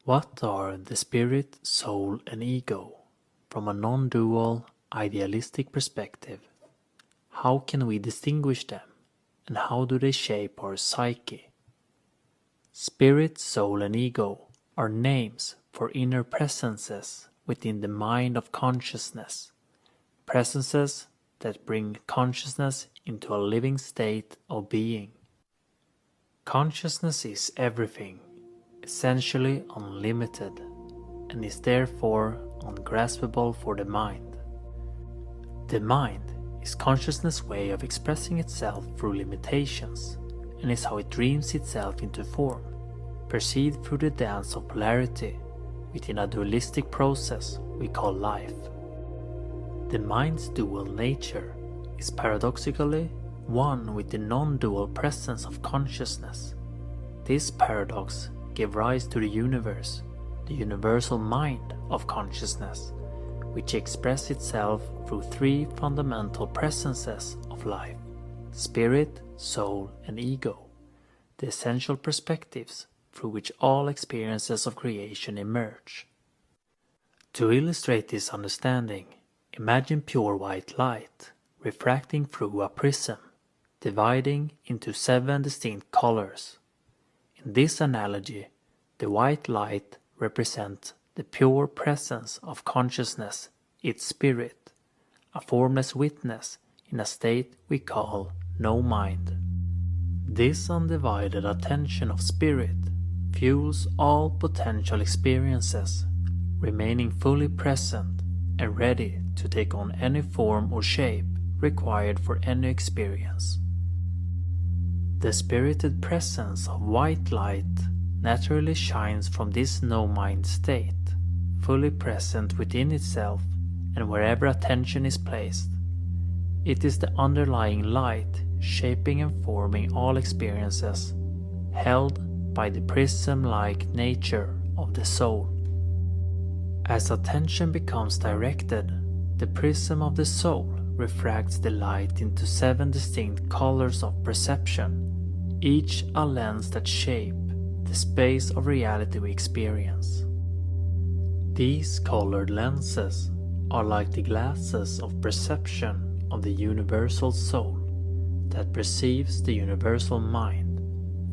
What are the spirit, soul, and ego from a non-dual, idealistic perspective? How can we distinguish them, and how do they shape our psyche? Spirit, soul, and ego are names for inner presences within the mind of consciousness, presences that bring consciousness into a living state of being. Consciousness is everything, essentially unlimited, and is therefore ungraspable for the mind. The mind is consciousness' way of expressing itself through limitations, and is how it dreams itself into form, perceived through the dance of polarity within a dualistic process we call life. The mind's dual nature is paradoxically one with the non-dual presence of consciousness. This paradox gave rise to the universe, the universal mind of consciousness, which expresses itself through three fundamental presences of life: spirit, soul, and ego, the essential perspectives through which all experiences of creation emerge. To illustrate this understanding, imagine pure white light refracting through a prism, dividing into 7 distinct colors. In this analogy, the white light represents the pure presence of consciousness, its spirit, a formless witness in a state we call no mind. This undivided attention of spirit fuels all potential experiences, remaining fully present and ready to take on any form or shape required for any experience. The spirited presence of white light naturally shines from this no-mind state, fully present within itself and wherever attention is placed. It is the underlying light shaping and forming all experiences, held by the prism-like nature of the soul. As attention becomes directed, the prism of the soul refracts the light into 7 distinct colors of perception, each a lens that shape the space of reality we experience. These colored lenses are like the glasses of perception of the universal soul that perceives the universal mind,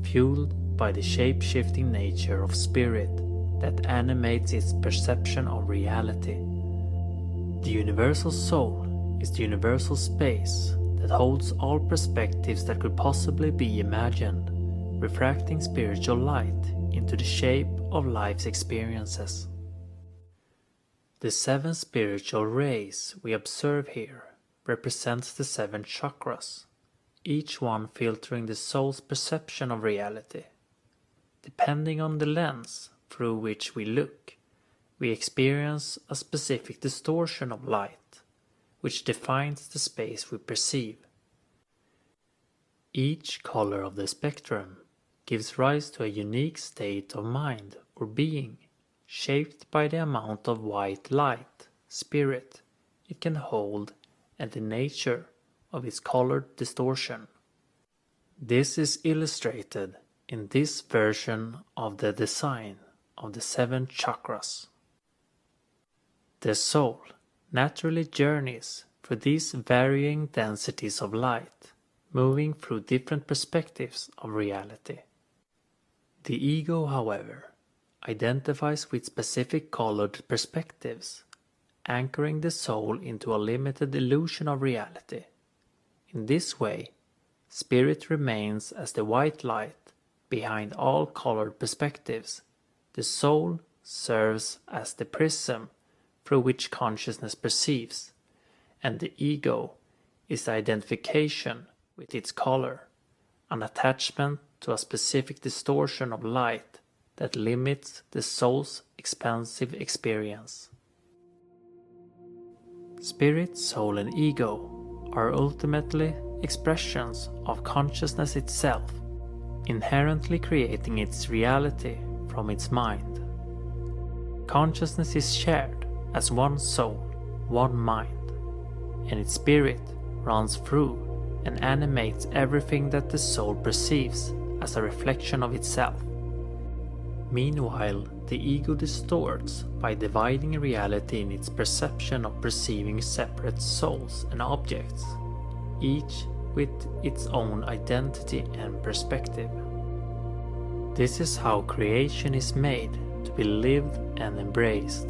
fueled by the shape-shifting nature of spirit that animates its perception of reality. The universal soul is the universal space that holds all perspectives that could possibly be imagined, refracting spiritual light into the shape of life's experiences. The 7 spiritual rays we observe here represents the 7 chakras, each one filtering the soul's perception of reality. Depending on the lens through which we look, we experience a specific distortion of light, which defines the space we perceive. Each color of the spectrum gives rise to a unique state of mind or being, shaped by the amount of white light, spirit, it can hold and the nature of its colored distortion. This is illustrated in this version of the design of the 7 chakras. The soul naturally journeys through these varying densities of light, moving through different perspectives of reality. The ego, however, identifies with specific colored perspectives, anchoring the soul into a limited illusion of reality. In this way, spirit remains as the white light behind all colored perspectives. The soul serves as the prism through which consciousness perceives, and the ego is the identification with its color, an attachment to a specific distortion of light that limits the soul's expansive experience. Spirit, soul, and ego are ultimately expressions of consciousness itself, inherently creating its reality from its mind. Consciousness is shared as one soul, one mind, and its spirit runs through and animates everything that the soul perceives as a reflection of itself. Meanwhile, the ego distorts by dividing reality in its perception of perceiving separate souls and objects, each with its own identity and perspective. This is how creation is made to be lived and embraced.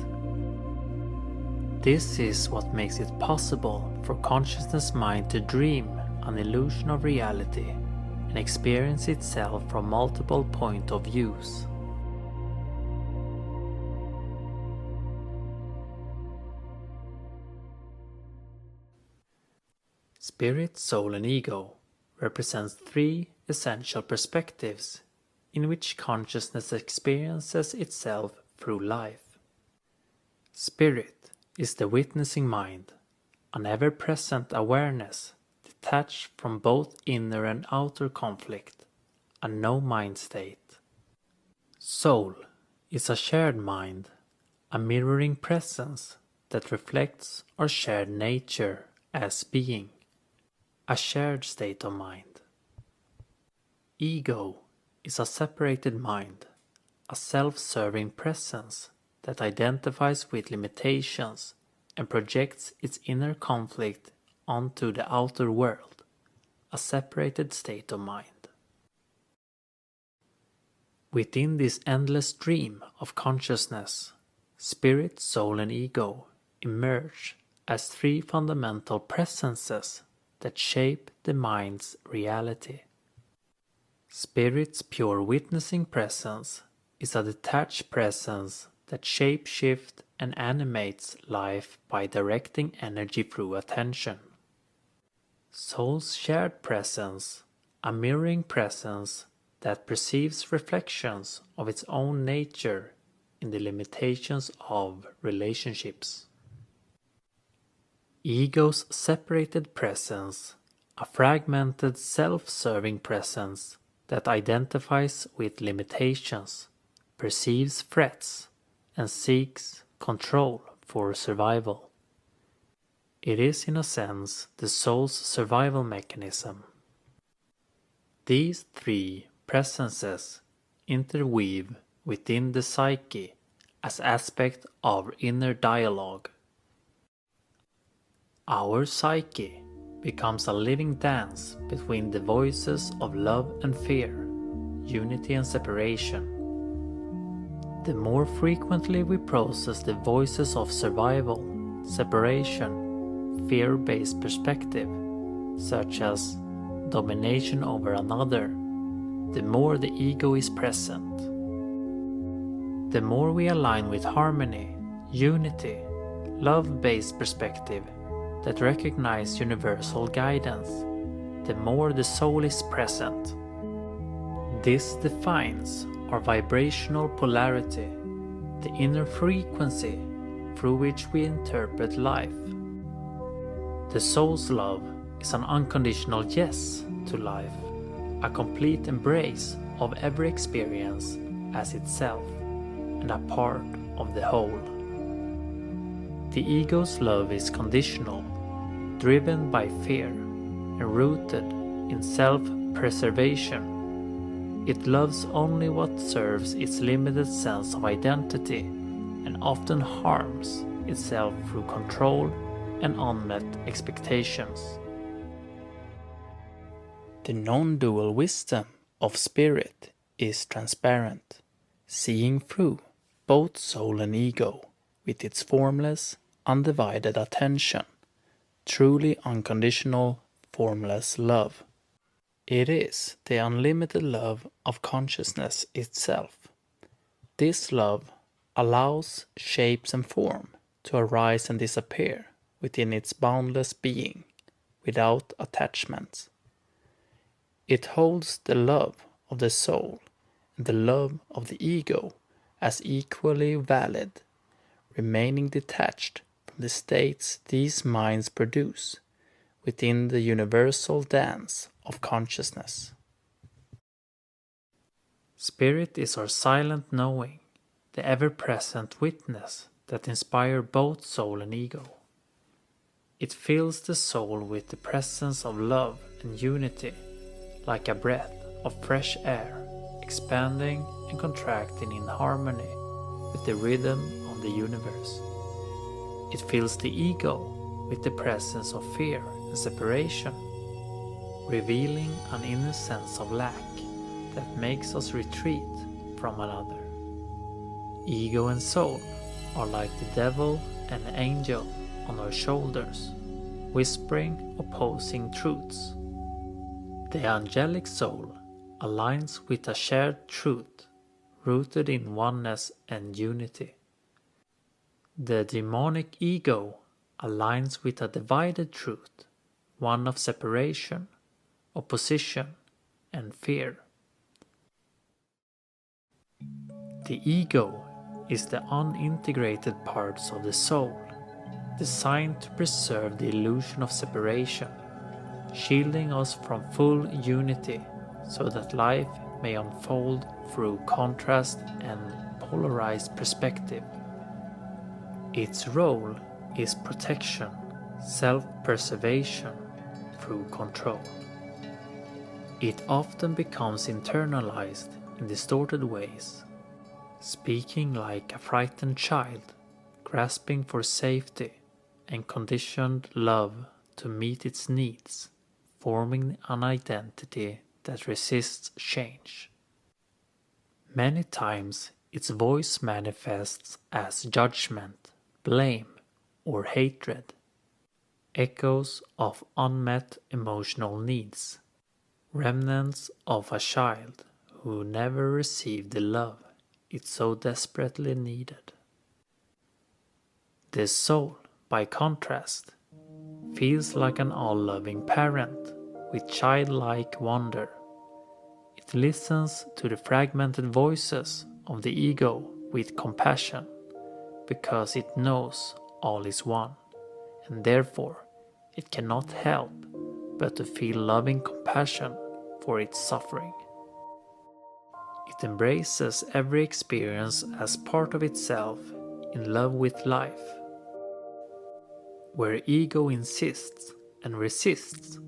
This is what makes it possible for consciousness mind to dream an illusion of reality and experience itself from multiple points of views. Spirit, soul and ego represents three essential perspectives in which consciousness experiences itself through life. Spirit is the witnessing mind, an ever-present awareness detached from both inner and outer conflict, a no-mind state. Soul is a shared mind, a mirroring presence that reflects our shared nature as being, a shared state of mind. Ego is a separated mind, a self-serving presence that identifies with limitations and projects its inner conflict onto the outer world, a separated state of mind. Within this endless stream of consciousness, spirit, soul and ego emerge as three fundamental presences that shape the mind's reality. Spirit's pure witnessing presence is a detached presence that shape-shifts and animates life by directing energy through attention. Soul's shared presence, a mirroring presence that perceives reflections of its own nature in the limitations of relationships. Ego's separated presence, a fragmented self-serving presence that identifies with limitations, perceives threats, and seeks control for survival. It is in a sense the soul's survival mechanism. These three presences interweave within the psyche as aspects of inner dialogue. Our psyche becomes a living dance between the voices of love and fear, unity and separation. The more frequently we process the voices of survival, separation, fear-based perspective, such as domination over another, the more the ego is present. The more we align with harmony, unity, love-based perspective that recognize universal guidance, the more the soul is present. This defines our vibrational polarity, the inner frequency through which we interpret life. The soul's love is an unconditional yes to life, a complete embrace of every experience as itself and a part of the whole. The ego's love is conditional, driven by fear and rooted in self-preservation. It loves only what serves its limited sense of identity and often harms itself through control and unmet expectations. The non-dual wisdom of spirit is transparent, seeing through both soul and ego with its formless, undivided attention, truly unconditional, formless love. It is the unlimited love of consciousness itself. This love allows shapes and form to arise and disappear within its boundless being, without attachments. It holds the love of the soul and the love of the ego as equally valid, remaining detached from the states these minds produce within the universal dance of consciousness. Spirit is our silent knowing, the ever-present witness that inspires both soul and ego. It fills the soul with the presence of love and unity, like a breath of fresh air expanding and contracting in harmony with the rhythm of the universe. It fills the ego with the presence of fear and separation, revealing an inner sense of lack that makes us retreat from another. Ego and soul are like the devil and angel on our shoulders, whispering opposing truths. The angelic soul aligns with a shared truth rooted in oneness and unity. The demonic ego aligns with a divided truth, one of separation, opposition, and fear. The ego is the unintegrated parts of the soul, designed to preserve the illusion of separation, shielding us from full unity so that life may unfold through contrast and polarized perspective. Its role is protection, self-preservation through control. It often becomes internalized in distorted ways, speaking like a frightened child, grasping for safety and conditioned love to meet its needs, forming an identity that resists change. Many times its voice manifests as judgment, blame, or hatred, echoes of unmet emotional needs, remnants of a child who never received the love it so desperately needed. The soul, by contrast, feels like an all-loving parent with childlike wonder. It listens to the fragmented voices of the ego with compassion because it knows all is one, and therefore it cannot help but to feel loving compassion for its suffering. It embraces every experience as part of itself, in love with life. Where ego insists and resists,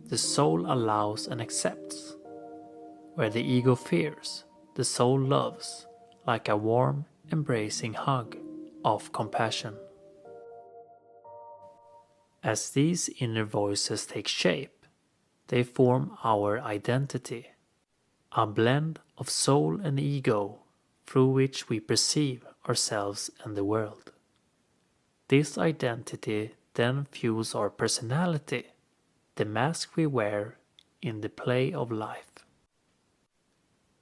the soul allows and accepts. Where the ego fears, the soul loves, like a warm, embracing hug of compassion. As these inner voices take shape, they form our identity, a blend of soul and ego through which we perceive ourselves and the world. This identity then fuels our personality, the mask we wear in the play of life.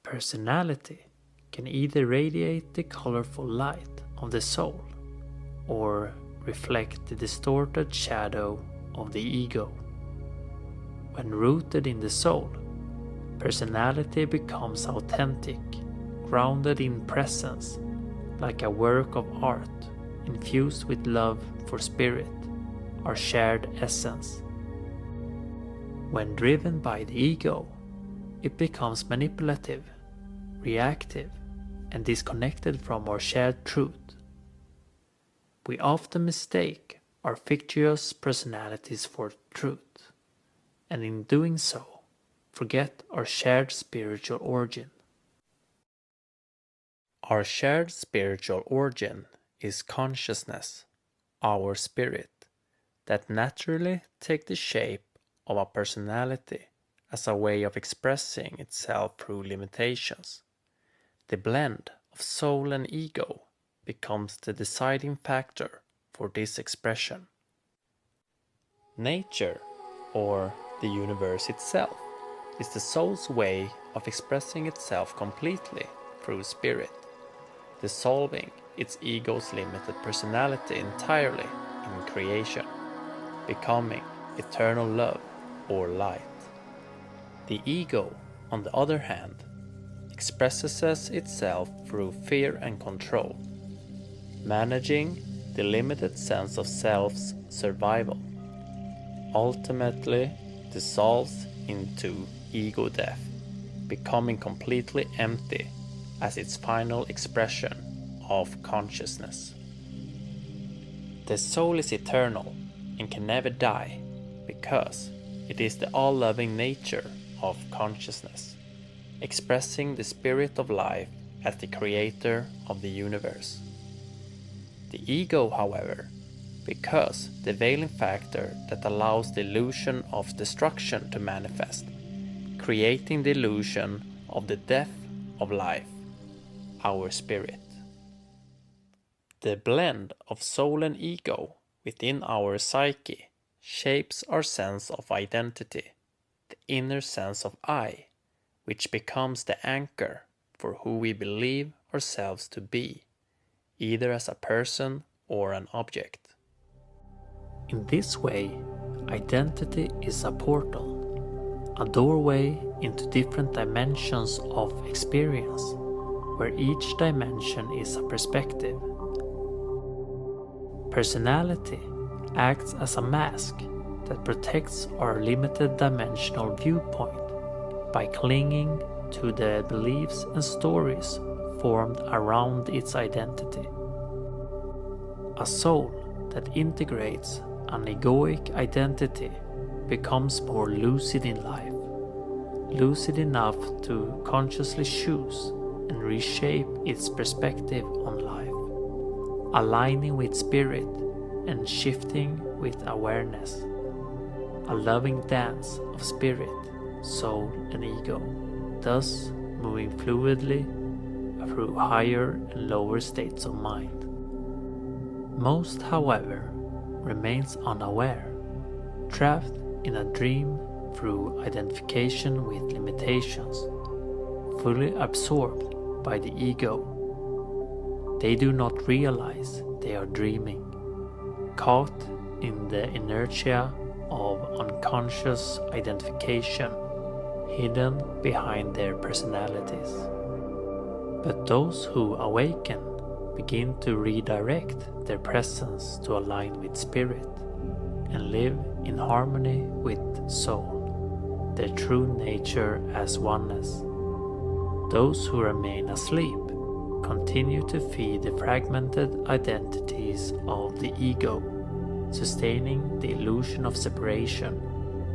Personality can either radiate the colorful light of the soul or reflect the distorted shadow of the ego. When rooted in the soul, personality becomes authentic, grounded in presence, like a work of art infused with love for spirit, our shared essence. When driven by the ego, it becomes manipulative, reactive, and disconnected from our shared truth. We often mistake our fictitious personalities for truth, and in doing so, forget our shared spiritual origin. Our shared spiritual origin is consciousness, our spirit, that naturally takes the shape of a personality as a way of expressing itself through limitations. The blend of soul and ego becomes the deciding factor for this expression. Nature, or the universe itself, is the soul's way of expressing itself completely through spirit, dissolving its ego's limited personality entirely in creation, becoming eternal love or light. The ego, on the other hand, expresses itself through fear and control, managing the limited sense of self's survival, ultimately dissolves into ego death, becoming completely empty as its final expression of consciousness. The soul is eternal and can never die because it is the all-loving nature of consciousness. expressing the spirit of life as the creator of the universe. The ego, however, becomes the veiling factor that allows the illusion of destruction to manifest, creating the illusion of the death of life, our spirit. The blend of soul and ego within our psyche shapes our sense of identity, the inner sense of I, which becomes the anchor for who we believe ourselves to be, either as a person or an object. In this way, identity is a portal, a doorway into different dimensions of experience, where each dimension is a perspective. Personality acts as a mask that protects our limited dimensional viewpoint by clinging to the beliefs and stories formed around its identity. A soul that integrates an egoic identity becomes more lucid in life, lucid enough to consciously choose and reshape its perspective on life, aligning with spirit and shifting with awareness. A loving dance of spirit, soul and ego, thus moving fluidly through higher and lower states of mind. Most, however, remains unaware, trapped in a dream through identification with limitations, fully absorbed by the ego. They do not realize they are dreaming, caught in the inertia of unconscious identification hidden behind their personalities. But those who awaken begin to redirect their presence to align with spirit and live in harmony with soul, their true nature as oneness. Those who remain asleep continue to feed the fragmented identities of the ego, sustaining the illusion of separation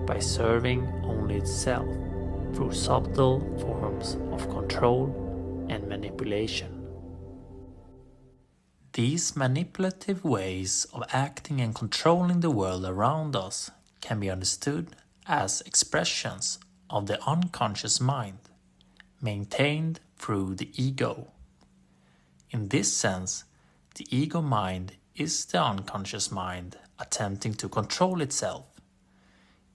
by serving only itself through subtle forms of control and manipulation. These manipulative ways of acting and controlling the world around us can be understood as expressions of the unconscious mind, maintained through the ego. In this sense, the ego mind is the unconscious mind attempting to control itself.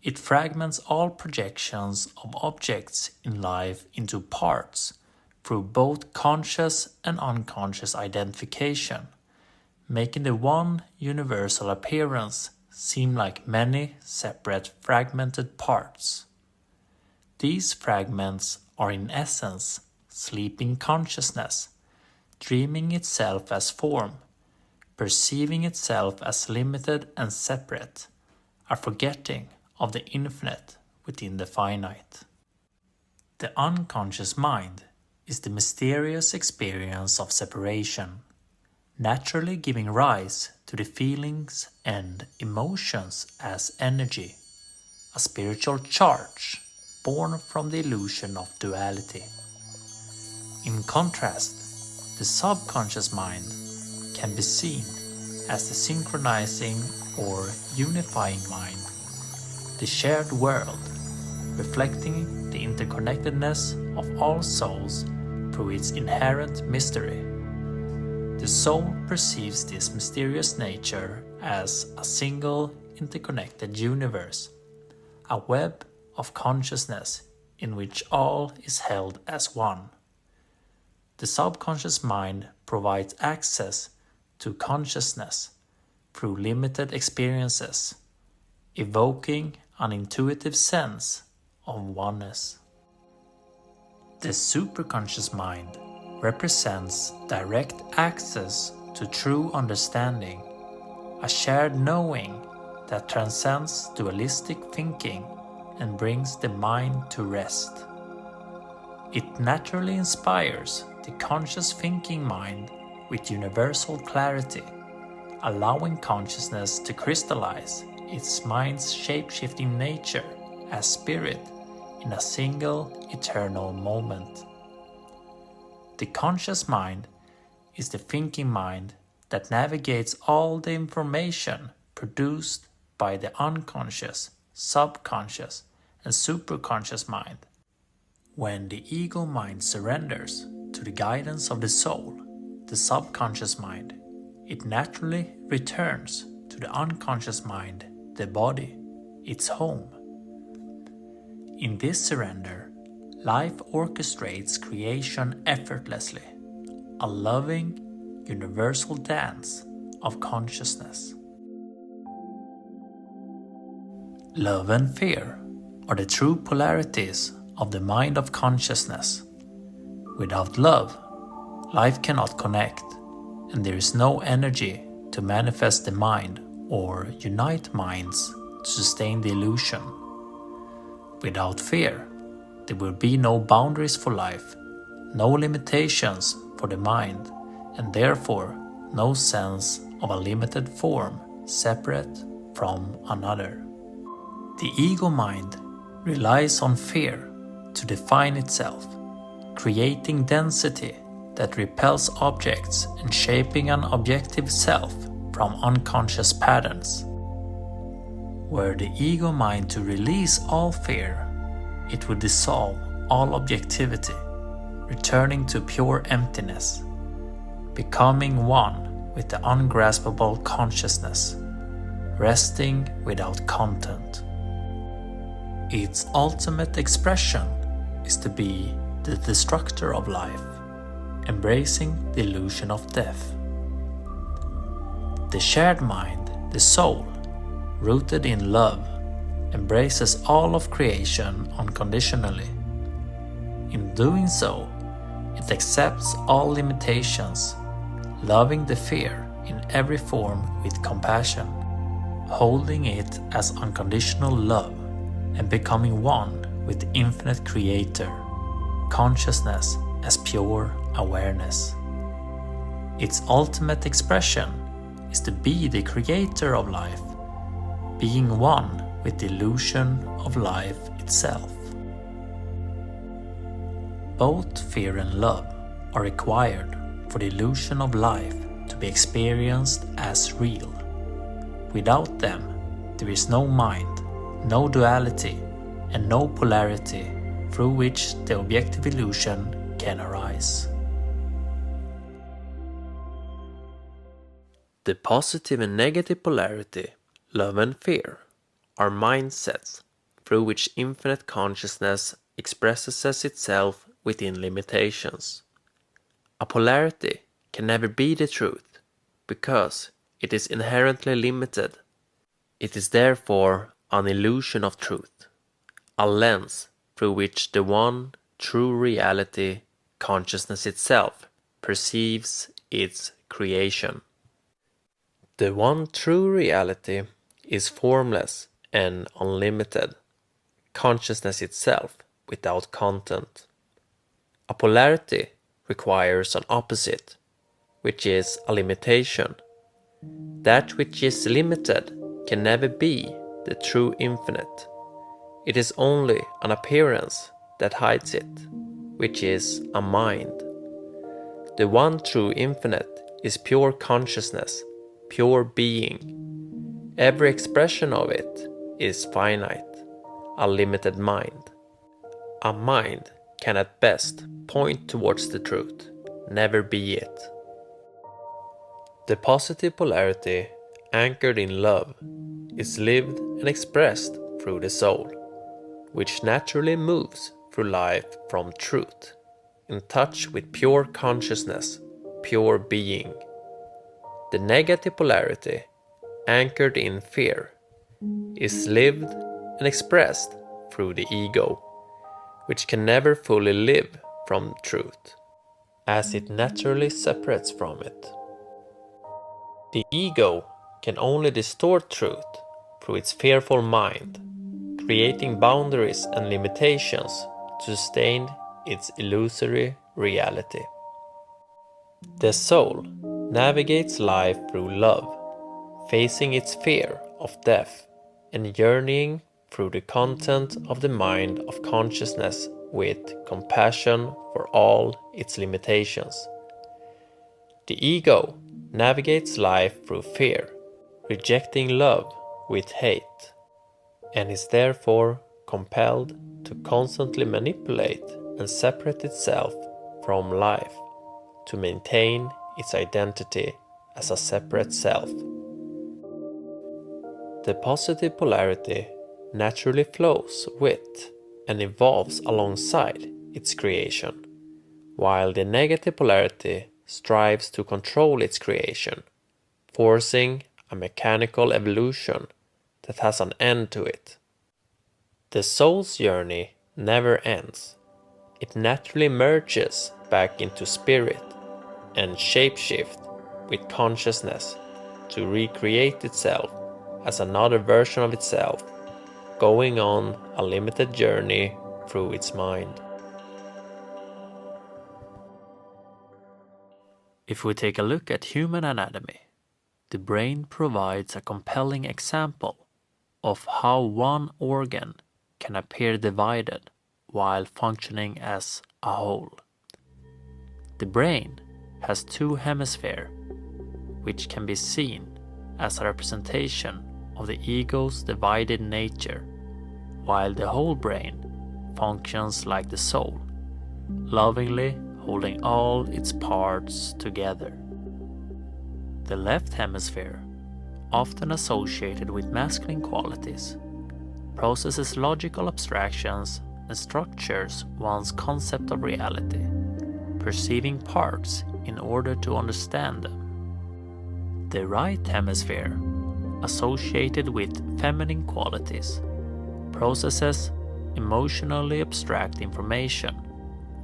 It fragments all projections of objects in life into parts through both conscious and unconscious identification, making the one universal appearance seem like many separate fragmented parts. These fragments are in essence sleeping consciousness, dreaming itself as form, perceiving itself as limited and separate, a forgetting of the infinite within the finite. The unconscious mind is the mysterious experience of separation, naturally giving rise to the feelings and emotions as energy, a spiritual charge born from the illusion of duality. In contrast, the subconscious mind can be seen as the synchronizing or unifying mind, the shared world, reflecting the interconnectedness of all souls through its inherent mystery. The soul perceives this mysterious nature as a single interconnected universe, a web of consciousness in which all is held as one. The subconscious mind provides access to consciousness through limited experiences, evoking an intuitive sense of oneness. The superconscious mind represents direct access to true understanding, a shared knowing that transcends dualistic thinking and brings the mind to rest. It naturally inspires the conscious thinking mind with universal clarity, allowing consciousness to crystallize its mind's shape-shifting nature as spirit in a single eternal moment. The conscious mind is the thinking mind that navigates all the information produced by the unconscious, subconscious, and superconscious mind. When the ego mind surrenders to the guidance of the soul, the subconscious mind, it naturally returns to the unconscious mind, the body, its home. In this surrender, life orchestrates creation effortlessly, a loving, universal dance of consciousness. Love and fear are the true polarities of the mind of consciousness. Without love, life cannot connect, and there is no energy to manifest the mind or unite minds to sustain the illusion. Without fear, there will be no boundaries for life, no limitations for the mind, and therefore no sense of a limited form separate from another. The ego mind relies on fear to define itself, creating density that repels objects and shaping an objective self from unconscious patterns. Were the ego mind to release all fear, it would dissolve all objectivity, returning to pure emptiness, becoming one with the ungraspable consciousness, resting without content. Its ultimate expression is to be the destructor of life, embracing the illusion of death. The shared mind, the soul, rooted in love, embraces all of creation unconditionally. In doing so, it accepts all limitations, loving the fear in every form with compassion, holding it as unconditional love, and becoming one with the infinite creator, consciousness as pure awareness. Its ultimate expression is to be the creator of life, being one with the illusion of life itself. Both fear and love are required for the illusion of life to be experienced as real. Without them, there is no mind, no duality, and no polarity through which the objective illusion can arise. The positive and negative polarity, love and fear, are mindsets through which infinite consciousness expresses itself within limitations. A polarity can never be the truth because it is inherently limited. It is therefore an illusion of truth, a lens through which the one true reality, consciousness itself, perceives its creation. The one true reality is formless and unlimited, consciousness itself without content. A polarity requires an opposite, which is a limitation. That which is limited can never be the true infinite. It is only an appearance that hides it, which is a mind. The one true infinite is pure consciousness, pure being. Every expression of it is finite, a limited mind. A mind can at best point towards the truth, never be it. The positive polarity, anchored in love, is lived and expressed through the soul, which naturally moves through life from truth, in touch with pure consciousness, pure being. The negative polarity, anchored in fear, is lived and expressed through the ego, which can never fully live from truth, as it naturally separates from it. The ego can only distort truth through its fearful mind, creating boundaries and limitations to sustain its illusory reality. The soul navigates life through love, facing its fear of death and yearning through the content of the mind of consciousness with compassion for all its limitations. The ego navigates life through fear, rejecting love with hate, and is therefore compelled to constantly manipulate and separate itself from life to maintain its identity as a separate self. The positive polarity naturally flows with and evolves alongside its creation, while the negative polarity strives to control its creation, forcing a mechanical evolution that has an end to it. The soul's journey never ends. It naturally merges back into spirit and shapeshift with consciousness to recreate itself as another version of itself, going on a limited journey through its mind. If we take a look at human anatomy, the brain provides a compelling example of how one organ can appear divided while functioning as a whole. The brain has two hemispheres, which can be seen as a representation of the ego's divided nature, while the whole brain functions like the soul, lovingly holding all its parts together. The left hemisphere, often associated with masculine qualities, processes logical abstractions and structures one's concept of reality, perceiving parts in order to understand them. The right hemisphere, associated with feminine qualities, processes emotionally abstract information,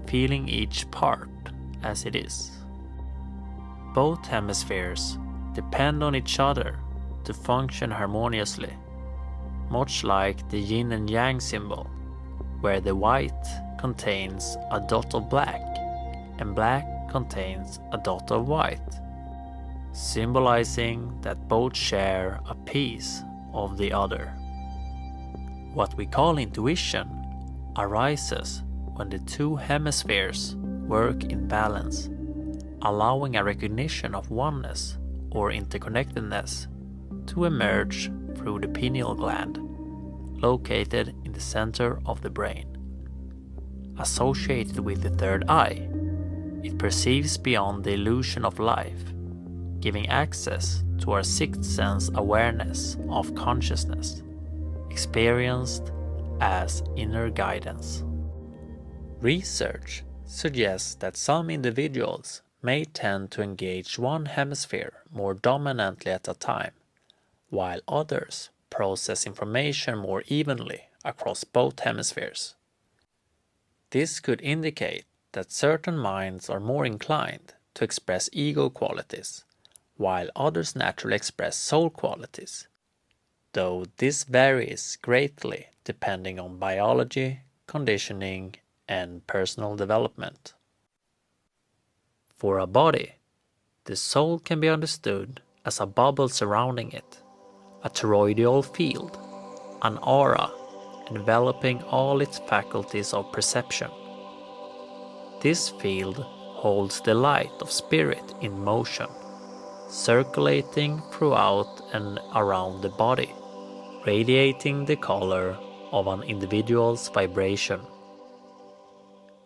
feeling each part as it is. Both hemispheres depend on each other to function harmoniously, much like the yin and yang symbol, where the white contains a dot of black and black contains a dot of white, symbolizing that both share a piece of the other. What we call intuition arises when the two hemispheres work in balance, allowing a recognition of oneness or interconnectedness to emerge through the pineal gland, located in the center of the brain. Associated with the third eye, it perceives beyond the illusion of life, giving access to our sixth sense awareness of consciousness, experienced as inner guidance. Research suggests that some individuals may tend to engage one hemisphere more dominantly at a time, while others process information more evenly across both hemispheres. This could indicate that certain minds are more inclined to express ego qualities, while others naturally express soul qualities, though this varies greatly depending on biology, conditioning, and personal development. For a body, the soul can be understood as a bubble surrounding it, a toroidal field, an aura enveloping all its faculties of perception. This field holds the light of spirit in motion, circulating throughout and around the body, radiating the color of an individual's vibration.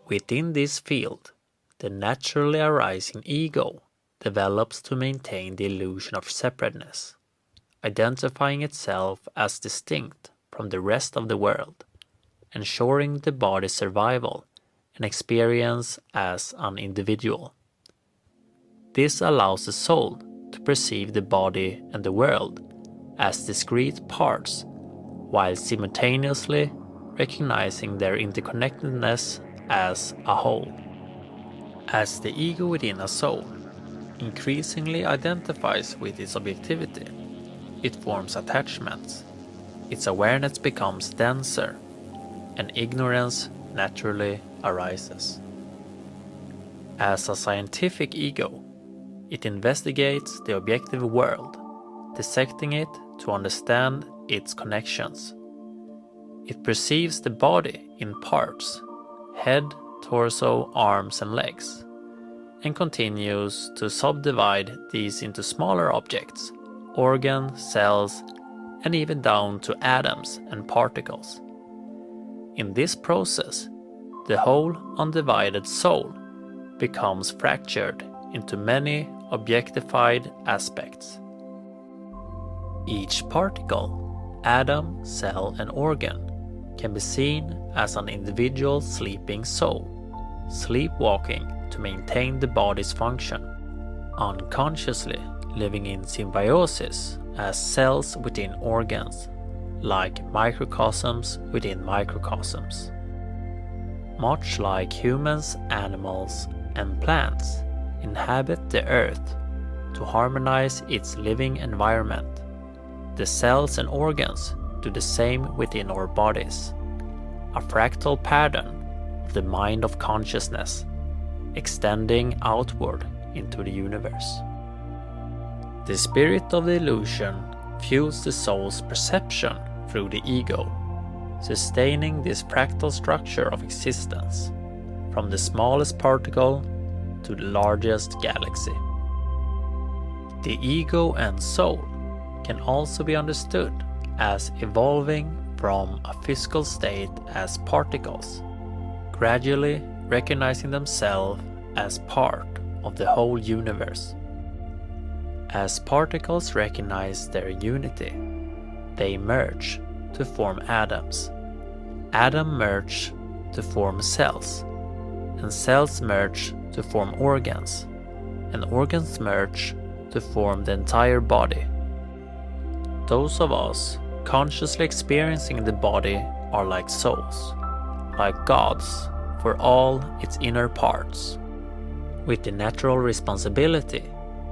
Within this field, the naturally arising ego develops to maintain the illusion of separateness, identifying itself as distinct from the rest of the world, ensuring the body's survival and experience as an individual. This allows the soul to perceive the body and the world as discrete parts, while simultaneously recognizing their interconnectedness as a whole. As the ego within a soul increasingly identifies with its objectivity, it forms attachments, its awareness becomes denser, and ignorance naturally arises. As a scientific ego, it investigates the objective world, dissecting it to understand its connections. It perceives the body in parts, head, torso, arms and legs, and continues to subdivide these into smaller objects, organs, cells, and even down to atoms and particles. In this process, the whole undivided soul becomes fractured into many objectified aspects. Each particle, atom, cell, and organ can be seen as an individual sleeping soul, sleepwalking to maintain the body's function, unconsciously living in symbiosis as cells within organs, like microcosms within microcosms. Much like humans, animals, and plants inhabit the earth to harmonize its living environment, the cells and organs do the same within our bodies, a fractal pattern of the mind of consciousness, extending outward into the universe. The spirit of the illusion fuels the soul's perception through the ego, sustaining this fractal structure of existence, from the smallest particle to the largest galaxy. The ego and soul can also be understood as evolving from a physical state as particles, gradually recognizing themselves as part of the whole universe. As particles recognize their unity, they merge to form atoms. Atoms merge to form cells, and cells merge to form organs, and organs merge to form the entire body. Those of us consciously experiencing the body are like souls, like gods for all its inner parts, with the natural responsibility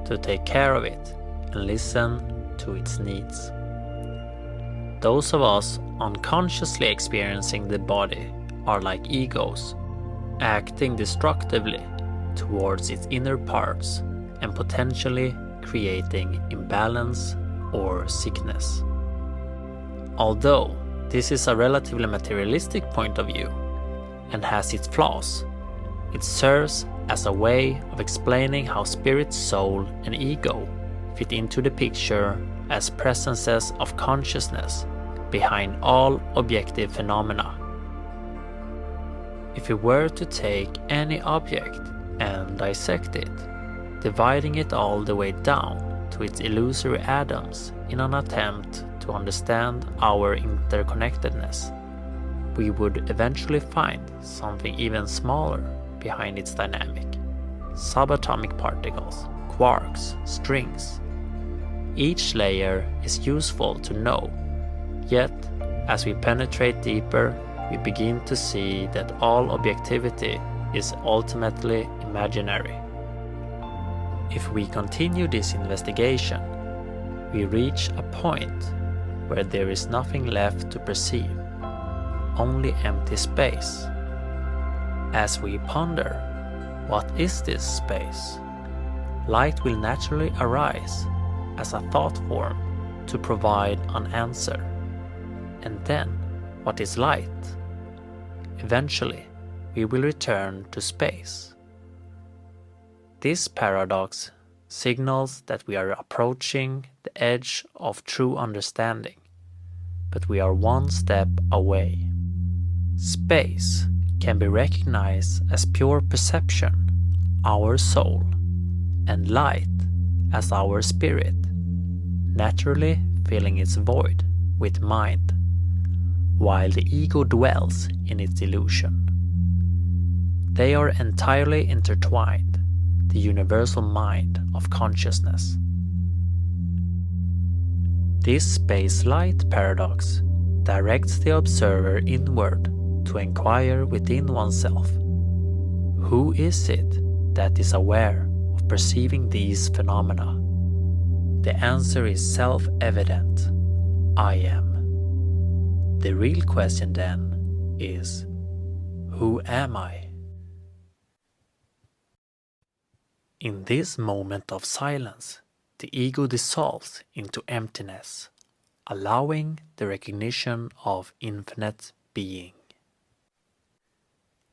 to take care of it and listen to its needs. Those of us unconsciously experiencing the body are like egos, acting destructively towards its inner parts and potentially creating imbalance or sickness. Although this is a relatively materialistic point of view and has its flaws, it serves as a way of explaining how spirit, soul, and ego fit into the picture as presences of consciousness behind all objective phenomena. If we were to take any object and dissect it, dividing it all the way down to its illusory atoms in an attempt to understand our interconnectedness, we would eventually find something even smaller behind its dynamic. Subatomic particles, quarks, strings. Each layer is useful to know, yet as we penetrate deeper, we begin to see that all objectivity is ultimately imaginary. If we continue this investigation, we reach a point where there is nothing left to perceive, only empty space. As we ponder, what is this space? Light will naturally arise as a thought form to provide an answer. And then, what is light? Eventually, we will return to space. This paradox signals that we are approaching the edge of true understanding, but we are one step away. Space can be recognized as pure perception, our soul, and light as our spirit, naturally filling its void with mind, while the ego dwells in its illusion. They are entirely intertwined, the universal mind of consciousness. This space-light paradox directs the observer inward to inquire within oneself. Who is it that is aware of perceiving these phenomena? The answer is self-evident. I am. The real question then is, who am I? In this moment of silence, the ego dissolves into emptiness, allowing the recognition of infinite being.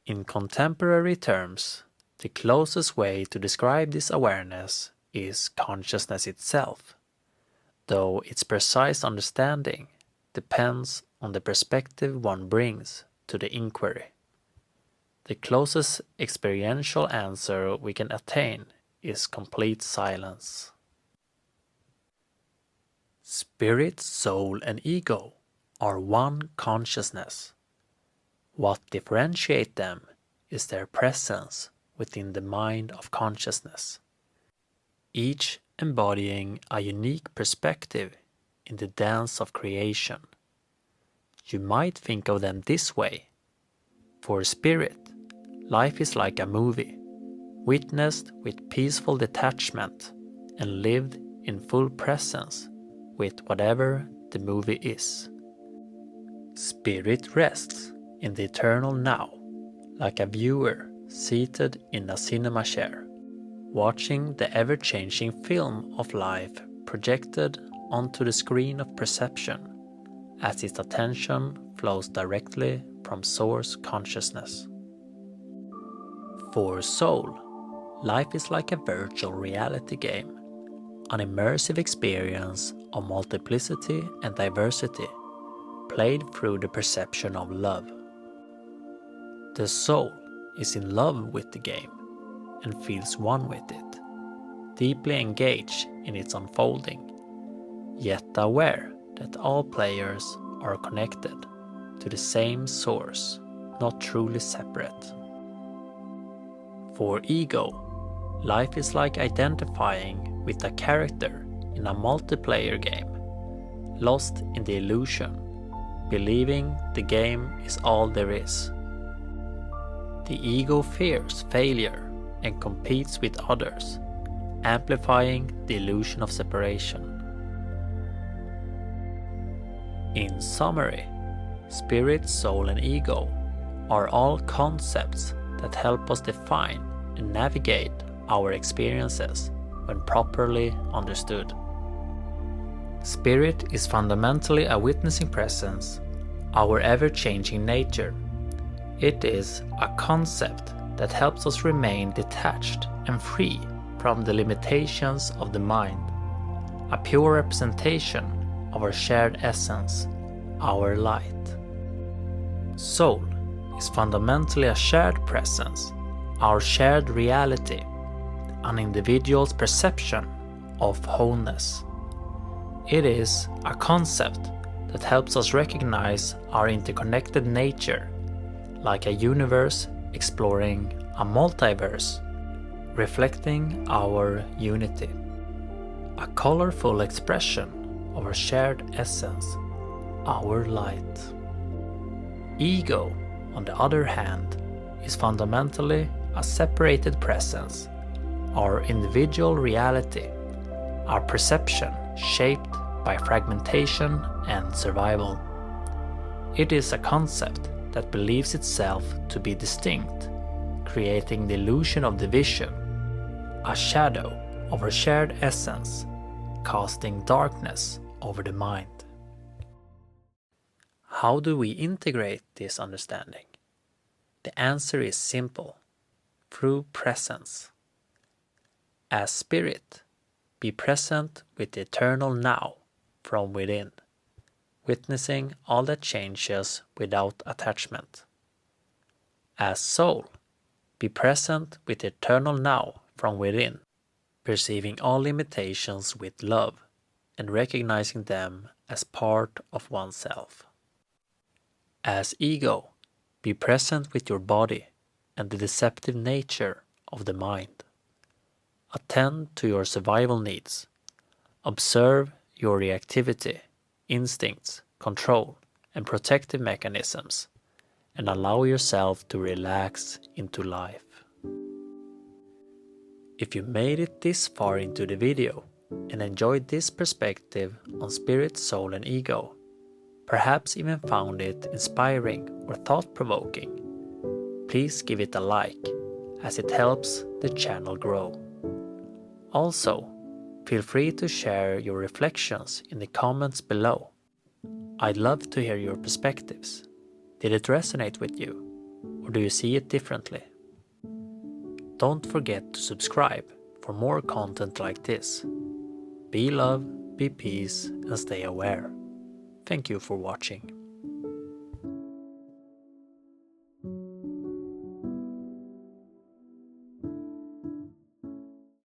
In contemporary terms, the closest way to describe this awareness is consciousness itself, though its precise understanding depends on the perspective one brings to the inquiry. The closest experiential answer we can attain is complete silence. Spirit, soul, and ego are one consciousness. What differentiates them is their presence within the mind of consciousness, each embodying a unique perspective in the dance of creation. You might think of them this way. For spirit, life is like a movie, witnessed with peaceful detachment and lived in full presence with whatever the movie is. Spirit rests in the eternal now, like a viewer seated in a cinema chair, watching the ever-changing film of life projected onto the screen of perception as its attention flows directly from source consciousness. For soul, life is like a virtual reality game, an immersive experience of multiplicity and diversity, played through the perception of love. The soul is in love with the game and feels one with it, deeply engaged in its unfolding, yet aware that all players are connected to the same source, not truly separate. For ego, life is like identifying with a character in a multiplayer game, lost in the illusion, believing the game is all there is. The ego fears failure and competes with others, amplifying the illusion of separation. In summary, spirit, soul, and ego are all concepts that help us define and navigate our experiences when properly understood. Spirit is fundamentally a witnessing presence, our ever-changing nature. It is a concept that helps us remain detached and free from the limitations of the mind, a pure representation of our shared essence, our light. Soul is fundamentally a shared presence, our shared reality, an individual's perception of wholeness. It is a concept that helps us recognize our interconnected nature, like a universe exploring a multiverse, reflecting our unity. A colorful expression of our shared essence, our light. Ego, on the other hand, is fundamentally a separated presence, our individual reality, our perception shaped by fragmentation and survival. It is a concept that believes itself to be distinct, creating the illusion of division, a shadow of our shared essence, casting darkness over the mind. How do we integrate this understanding? The answer is simple: through presence. As spirit, be present with the eternal now from within, witnessing all that changes without attachment. As soul, be present with the eternal now from within, perceiving all limitations with love and recognizing them as part of oneself. As ego, be present with your body and the deceptive nature of the mind. Attend to your survival needs. Observe your reactivity, instincts, control, and protective mechanisms, and allow yourself to relax into life. If you made it this far into the video and enjoyed this perspective on spirit, soul, and ego, perhaps even found it inspiring or thought-provoking, please give it a like, as it helps the channel grow. Also, feel free to share your reflections in the comments below I'd love to hear your perspectives. Did it resonate with you, or do you see it differently? Don't forget to subscribe for more content like this. Be love, be peace, and stay aware. Thank you for watching.